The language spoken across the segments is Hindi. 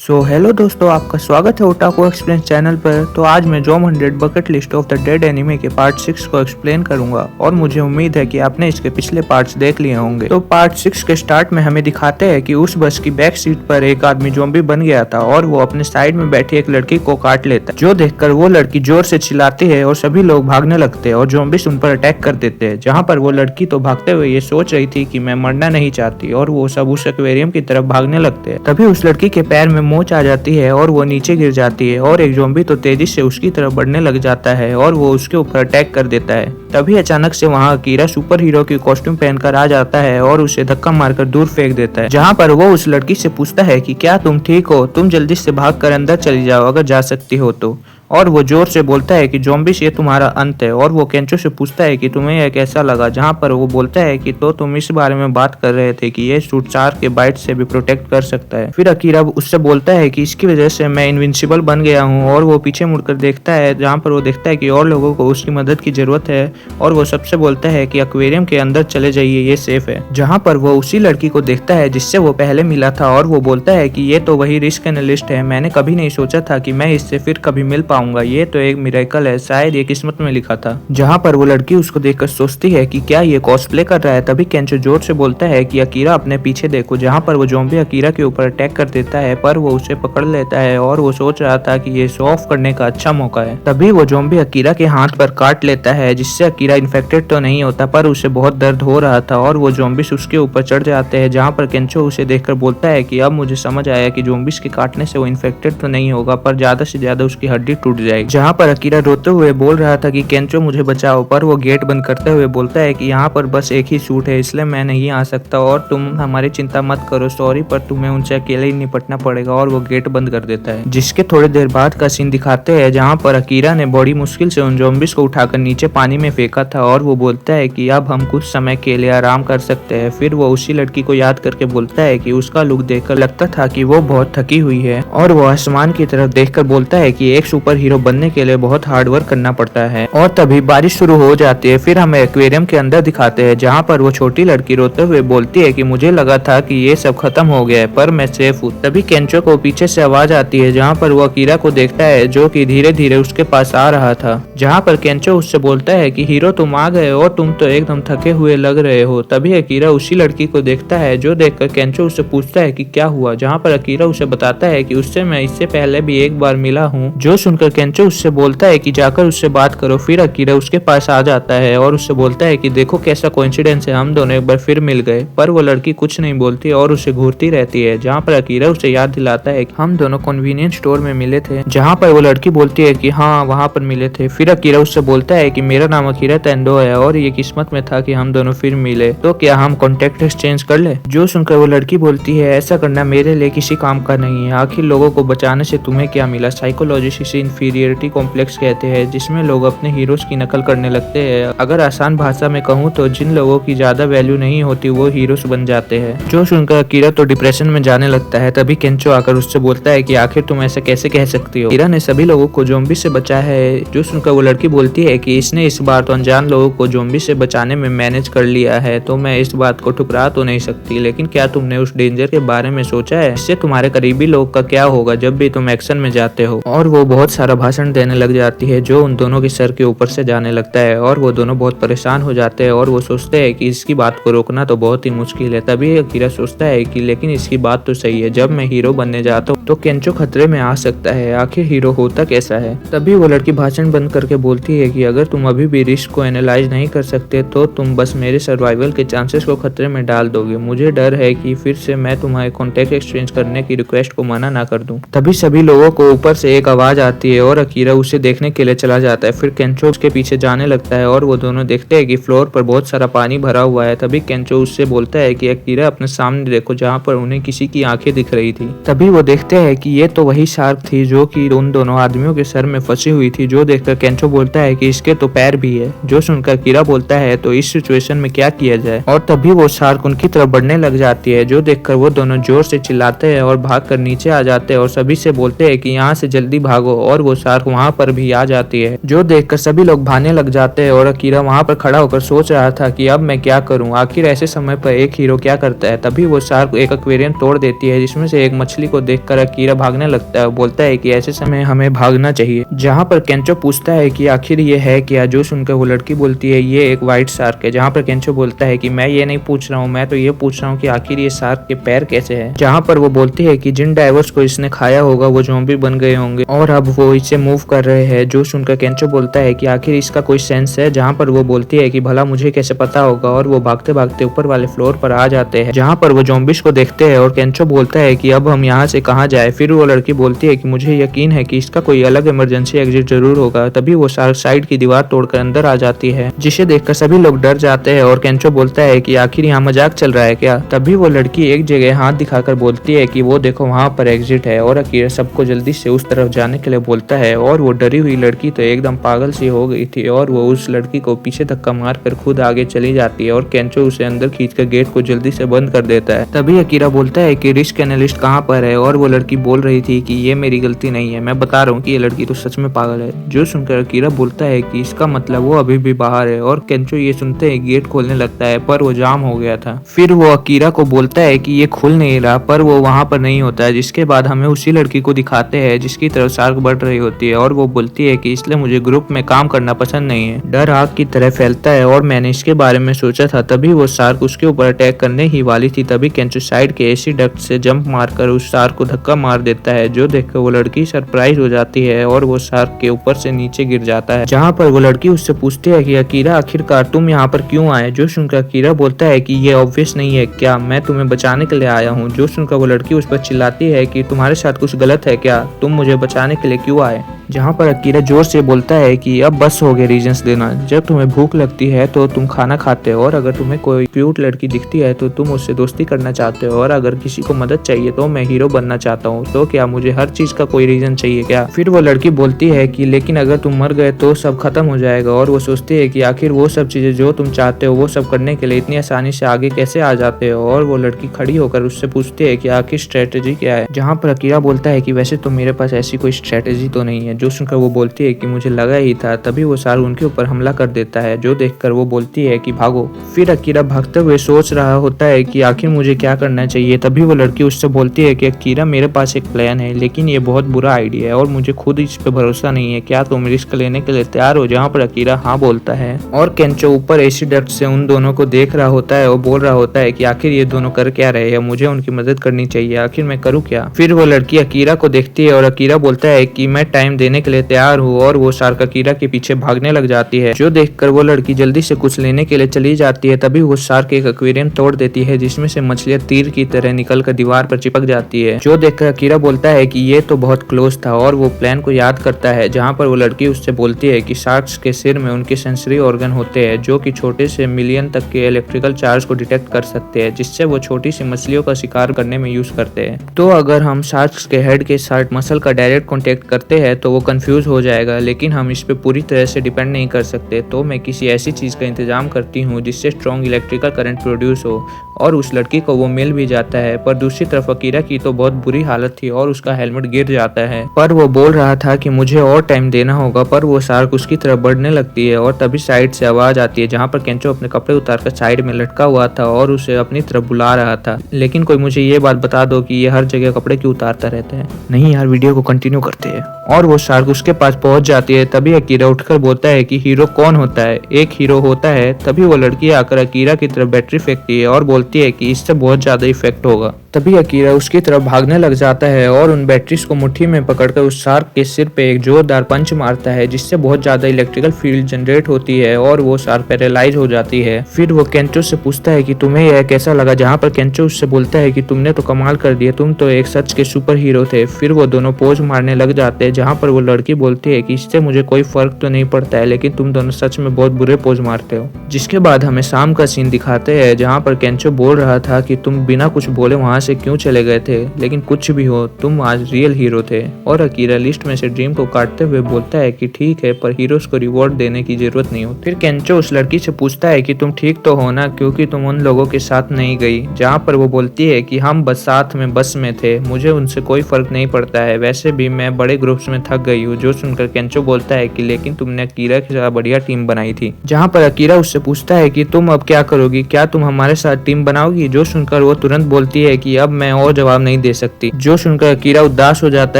सो हेलो दोस्तों, आपका स्वागत है ओटाको एक्सप्लेन चैनल पर। तो आज मैं job 100 bucket list of the dead anime के पार्ट 6 को एक्सप्लेन करूंगा और मुझे उम्मीद है कि आपने इसके पिछले पार्ट्स देख लिए होंगे। तो पार्ट 6 के स्टार्ट में हमें दिखाते हैं कि उस बस की बैक सीट पर एक आदमी ज़ॉम्बी बन गया था और वो अपने साइड में बैठी एक लड़की को काट लेता है, जो देखकर वो लड़की जोर से चिल्लाती है और सभी लोग भागने लगते हैं और ज़ॉम्बीज उन पर अटैक कर देते हैं। जहाँ पर वो लड़की तो भागते हुए ये सोच रही थी कि मैं मरना नहीं चाहती और वो सब उस एक्वेरियम की तरफ भागने लगते हैं। तभी उस लड़की के पैर में मोच आ जाती है और वो नीचे गिर जाती है और एक ज़ॉम्बी तो तेजी से उसकी तरफ बढ़ने लग जाता है और वो उसके ऊपर अटैक कर देता है। तभी अचानक से वहाँ अकीरा सुपर हीरो की कॉस्ट्यूम पहनकर आ जाता है और उसे धक्का मारकर दूर फेंक देता है। जहाँ पर वो उस लड़की से पूछता है कि क्या तुम ठीक हो, तुम जल्दी से भागकर अंदर चली जाओ अगर जा सकती हो तो। और वो जोर से बोलता है कि ज़ॉम्बीज ये तुम्हारा अंत है। और वो केंचो से पूछता है कि तुम्हें यह कैसा लगा, जहाँ पर वो बोलता है कि तो तुम इस बारे में बात कर रहे थे कि ये सूट 4 के बाइट से भी प्रोटेक्ट कर सकता है। फिर अकीरा उससे बोलता है कि इसकी वजह से मैं इनविंसिबल बन गया हूँ। और वो पीछे मुड़कर देखता है जहाँ पर वो देखता है कि और लोगों को उसकी मदद की जरूरत है और वो सबसे बोलता है कि एक्वेरियम के अंदर चले जाइए, ये सेफ है। जहाँ पर वो उसी लड़की को देखता है जिससे वो पहले मिला था और वो बोलता है कि ये तो वही रिस्क एनालिस्ट है, मैंने कभी नहीं सोचा था कि मैं इससे फिर कभी मिल पाऊंगा, ये तो एक मिरेकल है, शायद ये किस्मत में लिखा था। जहाँ पर वो लड़की उसको देखकर सोचती है कि क्या ये कॉस्प्ले कर रहा है। तभी केंचो जोर से बोलता है कि अकीरा अपने पीछे देखो। जहाँ पर वो ज़ॉम्बी अकीरा के ऊपर अटैक कर देता है पर वो उसे पकड़ लेता है और वो सोच रहा था कि ये शो ऑफ करने का अच्छा मौका है। तभी वो ज़ॉम्बी अकीरा के हाथ पर काट लेता है जिससे अकीरा इन्फेक्टेड तो नहीं होता पर उसे बहुत दर्द हो रहा था और वो ज़ॉम्बीज उसके ऊपर चढ़ जाते हैं। जहाँ पर केंचो उसे देखकर बोलता है कि अब मुझे समझ आया कि ज़ॉम्बीज के काटने से वो इन्फेक्टेड तो नहीं होगा पर ज्यादा से ज्यादा उसकी हड्डी टूट जाएगी। जहाँ पर अकीरा रोते हुए बोल रहा था कि केंचो मुझे बचाओ, पर वो गेट बंद करते हुए बोलता है कि यहाँ पर बस एक ही सूट है इसलिए मैं नहीं आ सकता और तुम हमारी चिंता मत करो, सॉरी पर तुम्हें उनसे अकेले ही निपटना पड़ेगा। और वो गेट बंद कर देता है। जिसके थोड़ी देर बाद का सीन दिखाते हैं जहाँ पर अकीरा ने बड़ी मुश्किल से उन ज़ॉम्बीज को उठाकर नीचे पानी में फेंका था और वो बोलता है कि अब हम कुछ समय के लिए आराम कर सकते हैं। फिर वो उसी लड़की को याद करके बोलता है कि उसका लुक देखकर लगता था कि वो बहुत थकी हुई है और वो आसमान की तरफ देखकर बोलता है कि एक सुपर हीरो बनने के लिए बहुत हार्ड वर्क करना पड़ता है। और तभी बारिश शुरू हो जाती है। फिर हमें एक्वेरियम के अंदर दिखाते हैं जहाँ पर वो छोटी लड़की रोते हुए बोलती है कि मुझे लगा था कि ये सब खत्म हो गया है पर मैं सेफ हूँ। तभी केंचो को पीछे से आवाज आती है जहाँ पर वो अकीरा को देखता है जो कि धीरे धीरे उसके पास आ रहा था। जहाँ पर केंचो उससे बोलता है कि हीरो तुम आ गए और तुम तो एकदम थके हुए लग रहे हो। तभी अकीरा उसी लड़की को देखता है जो देखकर केंचो उससे पूछता है कि क्या हुआ। जहाँ पर अकीरा उसे बताता है कि उससे मैं इससे पहले भी एक बार मिला हूँ। जो सुनकर केंचो उससे बोलता है कि जाकर उससे बात करो। फिर अकीरा उसके पास आ जाता है और उससे बोलता है कि देखो कैसा कोइंसिडेंस है, हम दोनों एक बार फिर मिल गए। पर वो लड़की कुछ नहीं बोलती और उसे घूरती रहती है। जहाँ पर अकीरा उसे याद दिलाता है कि हम दोनों कन्वीनियंस स्टोर में मिले थे। जहाँ पर वो लड़की बोलती है कि हाँ वहाँ पर मिले थे। फिर अकीरा उससे बोलता है कि मेरा नाम अकीरा तेंदो है और ये किस्मत में था कि हम दोनों फिर मिले, तो क्या हम कॉन्टेक्ट एक्सचेंज कर ले। जो सुनकर वो लड़की बोलती है ऐसा करना मेरे लिए किसी काम का नहीं है, आखिर लोगों को बचाने से तुम्हें क्या मिला। साइकोलॉजिस्ट इसे इंफीरियरिटी कॉम्प्लेक्स कहते हैं जिसमें लोग अपने हीरोज की नकल करने लगते हैं। अगर आसान भाषा में कहूँ तो जिन लोगों की ज्यादा वैल्यू नहीं होती वो हीरोज बन जाते हैं। जो सुनकर अकीरा तो डिप्रेशन में जाने लगता है। तभी केंचो आकर उससे बोलता है कि आखिर तुम ऐसे कैसे कह सकती हो, अकीरा ने सभी लोगों को ज़ॉम्बी से बचाया है। जो सुनकर वो लड़की बोलती है कि इसने इस बार तो अनजान लोगों को ज़ॉम्बी से बचाने में मैनेज कर लिया है, तो मैं इस बात को ठुकरा तो नहीं सकती। लेकिन क्या तुमने उस डेंजर के बारे में सोचा है, इससे तुम्हारे करीबी लोग का क्या होगा जब भी तुम एक्शन में जाते हो। और वो बहुत सारा भाषण देने लग जाती है जो उन दोनों के सर के ऊपर से जाने लगता है और वो दोनों बहुत परेशान हो जाते हैं और वो सोचते हैं कि इसकी बात को रोकना तो बहुत ही मुश्किल है। तभी अकीरा सोचता है कि लेकिन इसकी बात तो सही है, जब मैं हीरो बनने जाता हूँ तो केंचो खतरे में आ सकता है, आखिर हीरो होता कैसा है। तभी वो लड़की भाषण बंद करके बोलती है कि अगर तुम अभी भी रिस्क को एनालाइज नहीं कर सकते तो तुम बस मेरे सर्वाइवल के चांसेस को खतरे में डाल दोगे। मुझे डर है कि फिर से मैं तुम्हारे कॉन्टेक्ट एक्सचेंज करने की रिक्वेस्ट को मना ना कर दूं। तभी सभी लोगों को ऊपर से एक आवाज आती है और अकीरा उसे देखने के लिए चला जाता है। फिर केंचो उसके पीछे जाने लगता है और वो दोनों देखते हैं कि फ्लोर पर बहुत सारा पानी भरा हुआ है। तभी केंचो उससे बोलता है कि अकीरा अपने सामने देखो, जहाँ पर उन्हें किसी की आंखें दिख रही थी। तभी वो देखते हैं कि ये तो वही शार्क थी जो कि उन दोनों आदमियों के सर में फंसी हुई थी। जो देखकर केंचो बोलता है कि इसके तो पैर भी है। जो सुनकर अकीरा बोलता है तो इस सिचुएशन में क्या किया जाए। और तभी वो शार्क उनकी तरफ बढ़ने लग जाती है। जो देखकर वो दोनों जोर से चिल्लाते हैं और भागकर नीचे आ जाते हैं और सभी से बोलते हैं कि यहाँ से जल्दी भागो। और और वो शार्क वहाँ पर भी आ जाती है, जो देखकर सभी लोग भागने लग जाते हैं और अकीरा वहाँ पर खड़ा होकर सोच रहा था कि अब मैं क्या करूँ। आखिर ऐसे समय पर एक हीरो क्या करता है। तभी वो शार्क एक एक्वेरियम तोड़ देती है, जिसमें से एक मछली को देखकर अकीरा भागने लगता है। बोलता है कि ऐसे समय हमें भागना चाहिए। जहाँ पर केंचो पूछता है कि आखिर ये है क्या, जो सुनकर वो लड़की बोलती है ये एक व्हाइट शार्क है। जहाँ पर केंचो बोलता है कि मैं ये नहीं पूछ रहा हूँ, मैं तो ये पूछ रहा हूँ कि आखिर ये शार्क के पैर कैसे है। जहाँ पर वो बोलती है कि जिन डाइवर्स को इसने खाया होगा वो ज़ॉम्बी बन गए होंगे और अब वो इसे मूव कर रहे हैं। जो सुनकर केंचो बोलता है कि आखिर इसका कोई सेंस है। जहाँ पर वो बोलती है कि भला मुझे कैसे पता होगा, और वो भागते भागते ऊपर वाले फ्लोर पर आ जाते हैं, जहाँ पर वो ज़ॉम्बीज को देखते हैं। और केंचो बोलता है कि अब हम यहाँ से कहाँ जाए। फिर वो लड़की बोलती है कि मुझे यकीन है कि इसका कोई अलग इमरजेंसी एग्जिट जरूर होगा। तभी वो शार्क साइड की दीवार तोड़कर अंदर आ जाती है, जिसे देखकर सभी लोग डर जाते हैं। और केंचो बोलता है कि आखिर यहाँ मजाक चल रहा है क्या। तभी वो लड़की एक जगह हाथ दिखाकर बोलती है कि वो देखो वहाँ पर एग्जिट है। और अकीरा सबको जल्दी से उस तरफ जाने के लिए बोलता है। और वो डरी हुई लड़की तो एकदम पागल सी हो गई थी और वो उस लड़की को पीछे धक्का मारकर खुद आगे चली जाती है। और केंचो उसे अंदर खींचकर गेट को जल्दी से बंद कर देता है। तभी अकीरा बोलता है कि रिस्क एनालिस्ट कहाँ पर है। और वो लड़की बोल रही थी कि ये मेरी गलती नहीं है, मैं बता रहा हूँ कि ये लड़की तो सच में पागल है। जो सुनकर अकीरा बोलता है कि इसका मतलब वो अभी भी बाहर है। और केंचो ये सुनते ही गेट खोलने लगता है, पर वो जाम हो गया था। फिर वो अकीरा को बोलता है कि ये खुल नहीं रहा, पर वो वहाँ पर नहीं होता है। जिसके बाद हमें उसी लड़की को दिखाते हैं जिसकी तरफ शार्क बढ़ रही होती है। और वो बोलती है कि इसलिए मुझे ग्रुप में काम करना पसंद नहीं है। डर आग की तरह फैलता है और मैंने इसके बारे में सोचा था। तभी वो शार्क उसके ऊपर अटैक करने ही वाली थी। तभी केंचो साइड के एसी डक्ट से जंप मारकर उस शार्क को धक्का मार देता है, जो देखकर वो लड़की सरप्राइज हो जाती है और वो शार्क के ऊपर से नीचे गिर जाता है। जहाँ पर वो लड़की उससे पूछती है कि अकीरा आखिरकार तुम यहाँ पर क्यों आए। जो सुनकर अकीरा बोलता है कि ये ऑब्वियस नहीं है क्या, मैं तुम्हें बचाने के लिए आया हूँ। जो सुनकर वो लड़की उस पर चिल्लाती है कि तुम्हारे साथ कुछ गलत है क्या, तुम मुझे बचाने के लिए क्यों आए। जहाँ पर अकीरा जोर से बोलता है कि अब बस हो गए रीजंस देना। जब तुम्हें भूख लगती है तो तुम खाना खाते हो, और अगर तुम्हें कोई क्यूट लड़की दिखती है तो तुम उससे दोस्ती करना चाहते हो, और अगर किसी को मदद चाहिए तो मैं हीरो बनना चाहता हूँ। तो क्या मुझे हर चीज का कोई रीजन चाहिए क्या। फिर वो लड़की बोलती है कि लेकिन अगर तुम मर गए तो सब खत्म हो जाएगा। और वो सोचती है कि आखिर वो सब चीजें जो तुम चाहते हो वो सब करने के लिए इतनी आसानी से आगे कैसे आ जाते हो। और वो लड़की खड़ी होकर उससे पूछती है कि आखिर स्ट्रेटेजी क्या है। जहाँ पर अकीरा बोलता है कि वैसे तो मेरे पास ऐसी कोई स्ट्रेटेजी तो नहीं है। जो सुनकर वो बोलती है कि मुझे लगा ही था। तभी वो शार्क उनके ऊपर हमला कर देता है, जो देखकर वो बोलती है कि भागो। फिर अकीरा भागते हुए सोच रहा होता है कि आखिर मुझे क्या करना चाहिए। तभी वो लड़की उससे बोलती है कि अकीरा मेरे पास एक प्लान है, लेकिन ये बहुत बुरा आइडिया है और मुझे खुद इस पे भरोसा नहीं है, क्या तुम रिस्क लेने के लिए तैयार हो। जहाँ पर अकीरा हाँ बोलता है और केंचो ऊपर एसी डक्ट से उन दोनों को देख रहा होता है और बोल रहा होता है कि आखिर ये दोनों कर क्या रहे हैं, मुझे उनकी मदद करनी चाहिए, आखिर मैं करूँ क्या। फिर वो लड़की अकीरा को देखती है और अकीरा बोलता है कि मैं टाइम देने के लिए तैयार हूँ, और वो शार्क अकीरा के पीछे भागने लग जाती है, जो देखकर वो लड़की जल्दी से कुछ लेने के लिए चली जाती है। तभी वो शार्क एक एक्वेरियम तोड़ देती है, जिसमें से मछलियां तीर की तरह निकलकर दीवार पर चिपक जाती है, जो देखकर अकीरा बोलता है कि ये तो बहुत क्लोज था, और वो प्लान को याद करता है। जहाँ पर वो लड़की उससे बोलती है कि शार्क्स के सिर में उनके सेंसरी ऑर्गन होते हैं, जो कि छोटे से मिलियन तक के इलेक्ट्रिकल चार्ज को डिटेक्ट कर सकते हैं, जिससे वो छोटी सी मछलियों का शिकार करने में यूज करते हैं। तो अगर हम शार्क्स के हेड के साथ मसल का डायरेक्ट कॉन्टेक्ट करते हैं तो वो कंफ्यूज हो जाएगा, लेकिन हम इस पे पूरी तरह से डिपेंड नहीं कर सकते। तो मैं किसी ऐसी चीज का इंतजाम करती हूँ जिससे स्ट्रॉन्ग इलेक्ट्रिकल करंट प्रोड्यूस हो, और उस लड़की को वो मिल भी जाता है। पर दूसरी तरफ अकीरा की तो बहुत बुरी हालत थी और उसका हेलमेट गिर जाता है, पर वो बोल रहा था कि मुझे और टाइम देना होगा। पर वो शार्क उसकी तरफ बढ़ने लगती है और तभी साइड से आवाज आती है, जहाँ पर केंचो अपने कपड़े उतारकर साइड में लटका हुआ था और उसे अपनी तरफ बुला रहा था। लेकिन कोई मुझे ये बात बता दो कि ये हर जगह कपड़े क्यों उतारता रहता है। नहीं यार, वीडियो को कंटिन्यू करते हैं। और वो शार्क उसके पास पहुंच जाती है। तभी अकीरा उठकर बोलता है कि हीरो कौन होता है, एक हीरो होता है। तभी वो लड़की आकर अकीरा की तरफ बैटरी फेंकती है और बोलती है कि इससे बहुत ज्यादा इफेक्ट होगा। तभी अकीरा उसकी तरफ भागने लग जाता है और उन बैटरीज को मुट्ठी में पकड़कर उस शार्क के सिर पे एक जोरदार पंच मारता है, जिससे बहुत ज्यादा इलेक्ट्रिकल फील्ड जनरेट होती है और वो शार्क पैरालाइज हो जाती है। फिर वो केंचो से पूछता है कि तुम्हें यह कैसा लगा, जहाँ पर केंचो उससे बोलता है कि तुमने तो कमाल कर दिया, तुम तो एक सच के सुपर हीरो थे। फिर वो दोनों पोज मारने लग जाते हैं, जहाँ पर वो लड़की बोलती है कि इससे मुझे कोई फर्क तो नहीं पड़ता है, लेकिन तुम दोनों सच में बहुत बुरे पोज मारते हो। जिसके बाद हमें शाम का सीन दिखाते हैं, जहाँ पर केंचो बोल रहा था कि तुम बिना कुछ बोले वहां वहाँ से क्यों चले गए थे, लेकिन कुछ भी हो तुम आज रियल हीरो थे। और अकीरा लिस्ट में से ड्रीम को काटते हुए बोलता है कि ठीक है, पर हीरोज को रिवॉर्ड देने की जरूरत नहीं होती। फिर केंचो उस लड़की से पूछता है कि तुम ठीक तो हो ना, क्योंकि तुम उन लोगों के साथ नहीं गई। जहाँ पर वो बोलती है कि हम बस साथ में बस में थे, मुझे उनसे कोई फर्क नहीं पड़ता है, वैसे भी मैं बड़े ग्रुप्स में थक गई हूँ। जो सुनकर केंचो बोलता है कि लेकिन तुमने अकीरा के साथ बढ़िया टीम बनाई थी। जहाँ पर अकीरा उससे पूछता है कि तुम अब क्या करोगी, क्या तुम हमारे साथ टीम बनाओगी। जो सुनकर वो तुरंत बोलती है कि अब मैं और जवाब नहीं दे सकती। जो सुनकर अकीरा उदास हो जाता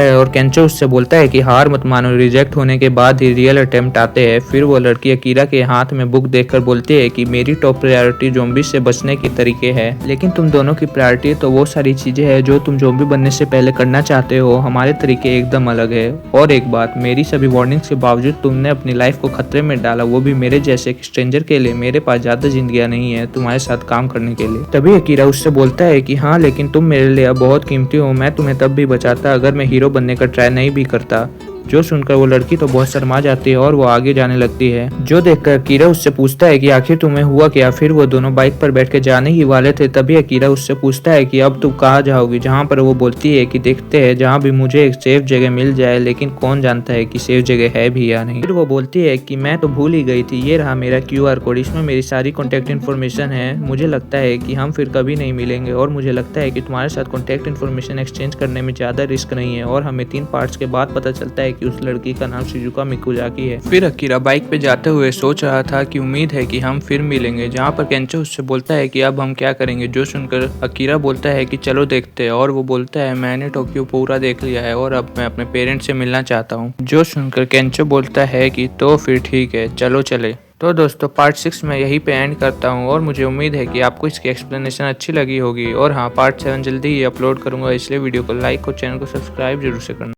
है और केंचो उससे बोलता है कि हार मत मानो, रिजेक्ट होने के बाद ही रियल अटेम्प्ट आते हैं। फिर वो लड़की अकीरा के हाथ में बुक देखकर बोलती है कि मेरी टॉप प्रायोरिटी ज़ॉम्बी से बचने के तरीके है, लेकिन तुम दोनों की प्रायोरिटी तो वो सारी चीजें हैं जो तुम ज़ॉम्बी बनने से पहले करना चाहते हो। हमारे तरीके एकदम अलग है। और एक बात, मेरी सभी वार्निंग्स के बावजूद तुमने अपनी लाइफ को खतरे में डाला, वो भी मेरे जैसे एक स्ट्रेंजर के लिए। मेरे पास ज्यादा जिंदगियां नहीं है तुम्हारे साथ काम करने के लिए। तभी अकीरा उससे बोलता है कि हाँ, लेकिन तुम मेरे लिए अब बहुत कीमती हो, मैं तुम्हें तब भी बचाता अगर मैं हीरो बनने का ट्राई नहीं भी करता। जो सुनकर वो लड़की तो बहुत शर्मा जाती है और वो आगे जाने लगती है। जो देखकर अकीरा उससे पूछता है कि आखिर तुम्हें हुआ क्या। फिर वो दोनों बाइक पर बैठ के जाने ही वाले थे, तभी अकीरा उससे पूछता है कि अब तुम कहाँ जाओगी। जहाँ पर वो बोलती है कि देखते हैं, जहाँ भी मुझे एक सेफ जगह मिल जाए, लेकिन कौन जानता है कि सेफ जगह है भी या नहीं। फिर वो बोलती है कि मैं तो भूल ही गई थी, ये रहा मेरा QR कोड, इसमें मेरी सारी कॉन्टैक्ट इन्फॉर्मेशन है। मुझे लगता है कि हम फिर कभी नहीं मिलेंगे, और मुझे लगता है कि तुम्हारे साथ कॉन्टैक्ट इन्फॉर्मेशन एक्सचेंज करने में ज्यादा रिस्क नहीं है। और हमें 3 पार्ट्स के बाद पता चलता है कि उस लड़की का नाम शिजुका मिकुजाकी है। फिर अकीरा बाइक पे जाते हुए सोच रहा था कि उम्मीद है कि हम फिर मिलेंगे। जहाँ पर केंचो उससे बोलता है कि अब हम क्या करेंगे। जो सुनकर अकीरा बोलता है कि चलो देखते हैं, और वो बोलता है मैंने टोक्यो पूरा देख लिया है और अब मैं अपने पेरेंट्स से मिलना चाहता हूँ। जो सुनकर केंचो बोलता है कि तो फिर ठीक है, चलो चले। तो दोस्तों, पार्ट 6 मैं यहीं पे एंड करता हूँ, और मुझे उम्मीद है कि आपको इसकी एक्सप्लेनेशन अच्छी लगी होगी। और हाँ, पार्ट 7 जल्दी ही अपलोड करूँगा, इसलिए वीडियो को लाइक और चैनल को सब्सक्राइब जरूर से करना।